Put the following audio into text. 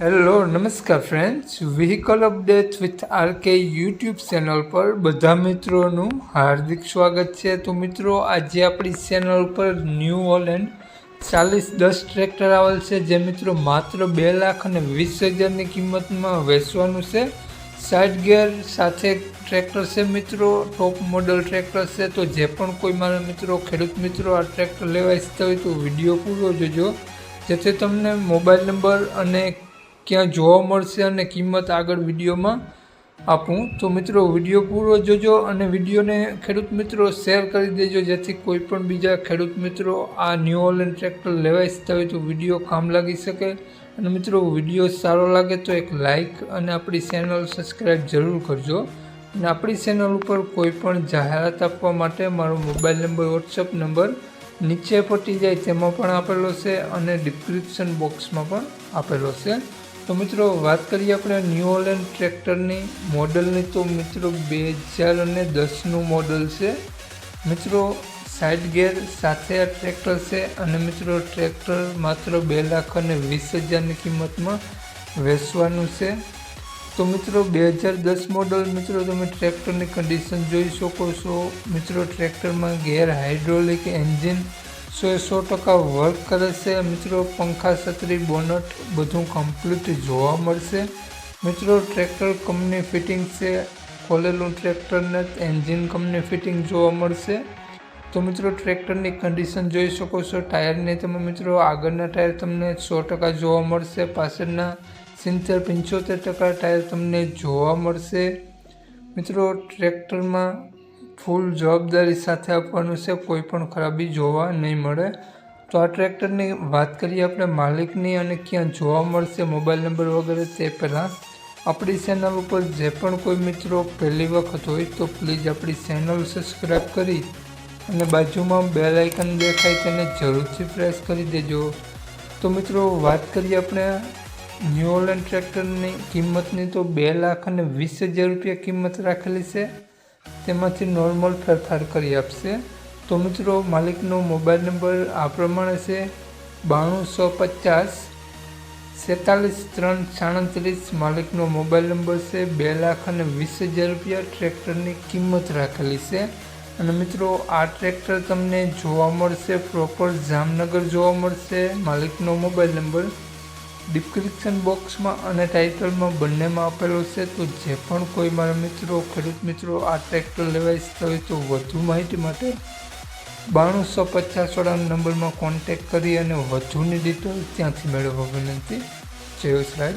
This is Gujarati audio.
હેલો નમસ્કાર friends, vehicle update with RK YouTube channel પર બધા મિત્રોનું હાર્દિક સ્વાગત છે। તો મિત્રો, આજે આપણી ચેનલ પર ન્યૂ હોલેન્ડ 4010 ટ્રેક્ટર આવેલ છે, જે મિત્રો માત્ર 2,20,000ની કિંમતમાં વેચવાનું છે। સાઇડ ગિયર સાથે ટ્રેક્ટર છે મિત્રો, ટોપ મોડલ ટ્રેક્ટર છે। તો જે પણ કોઈ મારા મિત્રો ખેડૂત મિત્રો આ ટ્રેક્ટર લેવા ઈચ્છતા હોય તો વિડીયો પૂરો જોજો, જેથી તમને મોબાઈલ નંબર અને ક્યાં જોવા મળશે અને કિંમત આગળ વિડીયોમાં આપું। તો મિત્રો વિડીયો પૂરો જોજો અને વિડીયોને ખેડૂત મિત્રો શેર કરી દેજો, જેથી કોઈ પણ બીજા ખેડૂત મિત્રો આ ન્યૂ હોલેન્ડ ટ્રેક્ટર લેવા ઈચ્છતા હોય તો વિડીયો કામ લાગી શકે। અને મિત્રો વિડીયો સારો લાગે તો એક લાઇક અને આપણી ચેનલ સબસ્ક્રાઈબ જરૂર કરજો। અને આપણી ચેનલ ઉપર કોઈ પણ જાહેરાત આપવા માટે મારો મોબાઈલ નંબર, વોટ્સઅપ નંબર નીચે પટી જાય તેમાં પણ આપેલો છે અને ડિસ્ક્રિપ્શન બોક્સમાં પણ આપેલો છે। તો મિત્રો વાત કરીએ આપણે ન્યૂ હોલેન્ડ ટ્રેક્ટરની મોડલની, તો મિત્રો 2010નું મોડલ છે મિત્રો। સાઇડ ગિયર સાથે આ ટ્રેક્ટર છે અને મિત્રો ટ્રેક્ટર માત્ર 2,20,000ની કિંમતમાં વેચવાનું છે। તો મિત્રો 2010 મોડલ મિત્રો, તમે ટ્રેક્ટરની કન્ડિશન જોઈ શકો છો મિત્રો। ટ્રેક્ટરમાં ગેર હાઇડ્રોલિક એન્જિન 100% વર્ક કરે છે મિત્રો। પંખા, છત્રી, બોનટ બધું કમ્પ્લીટ જોવા મળશે મિત્રો। ટ્રેક્ટર કંપની ફિટિંગ છે, ખોલેલું ટ્રેક્ટર ને એન્જિન કંપની ફિટિંગ જોવા મળશે। તો મિત્રો ટ્રેક્ટરની કન્ડિશન જોઈ શકો છો। ટાયરની તમે મિત્રો આગળના ટાયર તમને 100% જોવા મળશે, પાછળના 70-75% ટાયર તમને જોવા મળશે મિત્રો। ટ્રેક્ટરમાં ફૂલ જવાબદારી સાથે આપવાનું છે, કોઈ પણ ખરાબી જોવા નહીં મળે। તો આ ટ્રેક્ટરની વાત કરીએ આપણે માલિકની અને ક્યાં જોવા મળશે, મોબાઈલ નંબર વગેરે, તે પહેલાં આપણી ચેનલ ઉપર જે પણ કોઈ મિત્રો પહેલી વખત હોય તો પ્લીઝ આપણી ચેનલ સબસ્ક્રાઈબ કરી અને બાજુમાં બેલ આઇકન દેખાય તેને જરૂરથી પ્રેસ કરી દેજો। તો મિત્રો વાત કરીએ આપણે ન્યૂ હોલેન્ડ ટ્રેક્ટરની કિંમતની, તો 2,20,000 રૂપિયા કિંમત રાખેલી છે, તેમાંથી નોર્મલ ફેરફાર કરી આપશે। તો મિત્રો માલિકનો મોબાઈલ નંબર આ પ્રમાણે છે 9250 47,337 માલિકનો મોબાઈલ નંબર છે। 2,20,000 રૂપિયા ટ્રેક્ટરની કિંમત રાખેલી છે। અને મિત્રો આ ટ્રેક્ટર તમને જોવા મળશે પ્રોપર જામનગર જોવા મળશે। માલિકનો મોબાઈલ નંબર ડિસ્ક્રિપ્શન બોક્સમાં અને ટાઇટલમાં બંનેમાં આપેલો છે। તો જે પણ કોઈ મારા મિત્રો ખેડૂત મિત્રો આ ટ્રેક્ટર લેવા ઈચ્છતા હોય તો વધુ માહિતી માટે 9250 વાળા નંબરમાં કોન્ટેક્ટ કરી અને વધુની ડિટેલ ત્યાંથી મેળવવા વિનંતી। જય વસરાજ।